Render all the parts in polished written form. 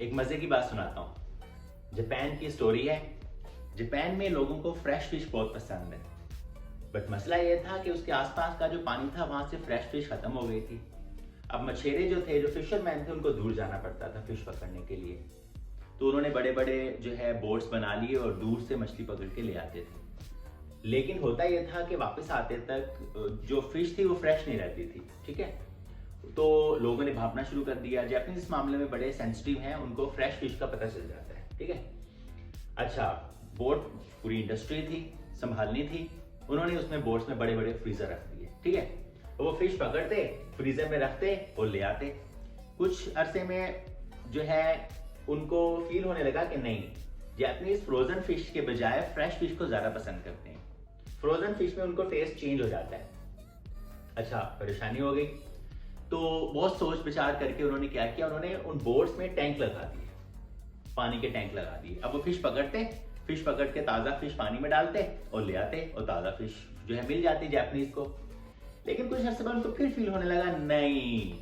एक मजे की बात सुनाता हूँ। जापान की स्टोरी है। जापान में लोगों को फ्रेश फिश बहुत पसंद है, बट मसला ये था कि उसके आसपास का जो पानी था वहां से फ्रेश फिश खत्म हो गई थी। अब मछेरे जो थे, जो फिशरमैन थे, उनको दूर जाना पड़ता था फिश पकड़ने के लिए। तो उन्होंने बड़े बड़े जो है बोट्स बना लिए और दूर से मछली पकड़ के ले आते थे। लेकिन होता यह था कि वापस आते तक जो फिश थी वो फ्रेश नहीं रहती थी। ठीक है, तो लोगों ने भापना शुरू कर दिया। जापानीज इस मामले में बड़े सेंसिटिव हैं, उनको फ्रेश फिश का पता चल जाता है। ठीक है, अच्छा, बोट पूरी इंडस्ट्री थी, संभालनी थी। उन्होंने उसमें बोट्स में बड़े बड़े फ्रीजर रख दिए। ठीक है, तो वो फिश पकड़ते, फ्रीजर में रखते और ले आते। कुछ अरसे में जो है उनको फील होने लगा कि नहीं, जापानीज फ्रोजन फिश के बजाय फ्रेश फिश को ज्यादा पसंद करते हैं। फ्रोजन फिश में उनको टेस्ट चेंज हो जाता है। अच्छा, परेशानी हो गई। तो बहुत सोच विचार करके उन्होंने क्या किया, उन्होंने उन बोट्स में टैंक लगा दिए, पानी के टैंक लगा दिए। अब वो फिश पकड़ते, फिश पकड़ के ताजा फिश पानी में डालते और ले आते और ताजा फिश जो है मिल जाती जापानीज को। लेकिन कुछ अर्से बाद उनको फिर फील होने लगा, नहीं,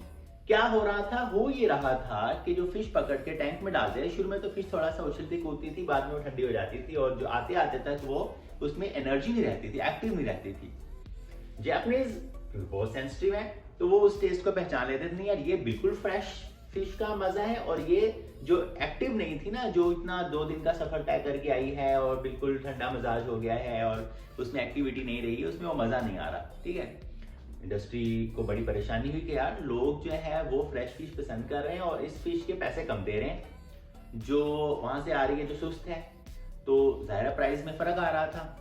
क्या हो रहा था, हो ये रहा था कि जो फिश पकड़ के टैंक में डालते, शुरू में तो फिश थोड़ा सा उछलती कूदती थी, बाद में वो ठंडी हो जाती थी और जो आते आते तक वो उसमें एनर्जी नहीं रहती थी, एक्टिव नहीं रहती थी। जापानीज बहुत सेंसिटिव है, तो वो उस टेस्ट को पहचान लेते थे, नहीं यार ये बिल्कुल फ्रेश फिश का मजा है, और ये जो एक्टिव नहीं थी ना, जो इतना 2 दिन का सफर तय करके आई है और बिल्कुल ठंडा मिजाज हो गया है और उसमें एक्टिविटी नहीं रही है, उसमें वो मजा नहीं आ रहा। ठीक है, इंडस्ट्री को बड़ी परेशानी हुई कि यार लोग जो है वो फ्रेश फिश पसंद कर रहे हैं और इस फिश के पैसे कम दे रहे हैं, जो वहां से आ रही है जो सुस्त है, तो जाहिर प्राइस में फर्क आ रहा था।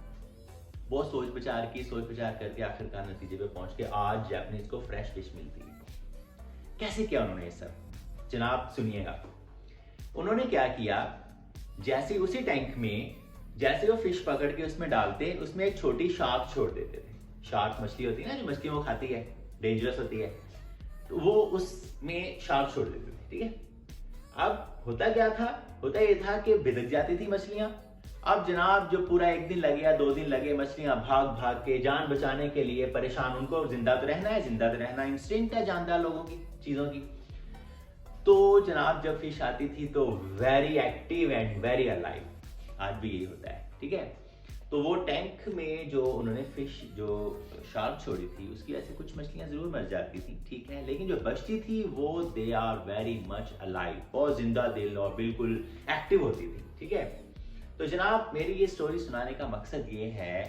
बहुत सोच विचार करके आखिरकार नतीजे पे पहुंच के आज जापानीज को फ्रेश फिश मिलती है। कैसे किया उन्होंने ये सब, जनाब सुनिएगा। उन्होंने क्या किया, जैसे उसी टैंक में जैसे वो फिश पकड़ के उसमें डालते, उसमें एक छोटी शार्क छोड़ देते थे। शार्क मछली होती है ना, जो मछली वो खाती है, डेंजरस होती है, तो वो उसमें शार्क छोड़ देते थे। ठीक है, अब होता क्या था, होता ये था कि बिदक जाती थी मछलियां। अब जनाब जो पूरा 1 दिन लगे या 2 दिन लगे, मछलियां भाग भाग के जान बचाने के लिए परेशान, उनको जिंदा तो रहना है, जिंदा तो रहना इंस्टिंक्ट है जानदार लोगों की, चीजों की। तो जनाब जब फिश आती थी तो very active and very alive, आज भी यही होता है। ठीक है, तो वो टैंक में जो उन्होंने फिश जो शार्क छोड़ी थी उसकी वजह से कुछ मछलियां जरूर मर जाती थी, ठीक है, लेकिन जो बचती थी वो they are very much alive, बहुत जिंदा दिल और बिल्कुल एक्टिव होती थी। ठीक है, तो जनाब मेरी ये स्टोरी सुनाने का मकसद ये है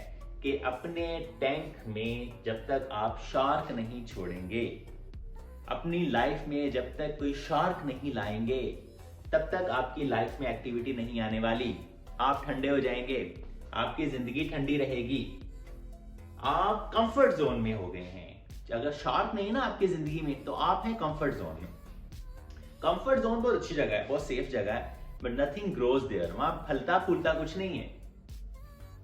कि अपने टैंक में जब तक आप शार्क नहीं छोड़ेंगे, अपनी लाइफ में जब तक कोई शार्क नहीं लाएंगे, तब तक आपकी लाइफ में एक्टिविटी नहीं आने वाली। आप ठंडे हो जाएंगे, आपकी जिंदगी ठंडी रहेगी, आप कंफर्ट जोन में हो गए हैं। अगर शार्क नहीं ना आपकी जिंदगी में, तो आप हैं कंफर्ट जोन में। कंफर्ट जोन बहुत अच्छी जगह है, बहुत सेफ जगह है, बट नथिंग ग्रोज देयर, वहां फलता फूलता कुछ नहीं है।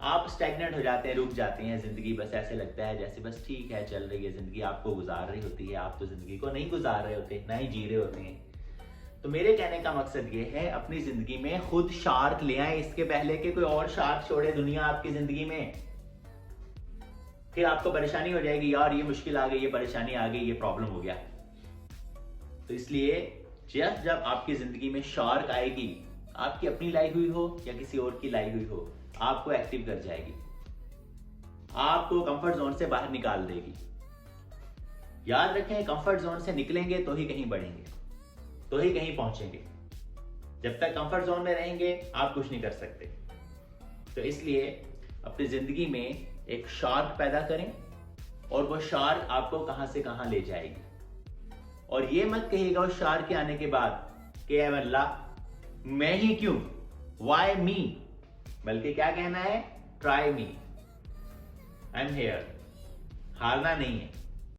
आप स्टैग्नेंट हो जाते हैं, रुक जाते हैं, जिंदगी बस ऐसे लगता है जैसे बस ठीक है, चल रही है जिंदगी, आपको गुजार रही होती है, आप तो जिंदगी को नहीं गुजार रहे होते, ना ही जी रहे होते हैं। तो मेरे कहने का मकसद ये है, अपनी जिंदगी में खुद शार्क ले आए, इसके पहले कि कोई और शार्क छोड़े दुनिया आपकी जिंदगी में। फिर आपको परेशानी हो जाएगी, यार ये मुश्किल आ गई, ये परेशानी आ गई, ये प्रॉब्लम हो गया। तो इसलिए जब आपकी जिंदगी में शार्क आएगी, आपकी अपनी लाई हुई हो या किसी और की लाई हुई हो, आपको एक्टिव कर जाएगी, आपको कंफर्ट जोन से बाहर निकाल देगी। याद रखें, कंफर्ट जोन से निकलेंगे तो ही कहीं बढ़ेंगे, तो ही कहीं पहुंचेंगे। जब तक कंफर्ट जोन में रहेंगे आप कुछ नहीं कर सकते। तो इसलिए अपनी जिंदगी में एक शार्क पैदा करें और वो शार्क आपको कहां से कहां ले जाएगी। और ये मत कहिएगा उस शार्क के आने के बाद कि अल्लाह मैं ही क्यों, वाई मी, बल्कि क्या कहना है, try me, I am here. हारना नहीं है।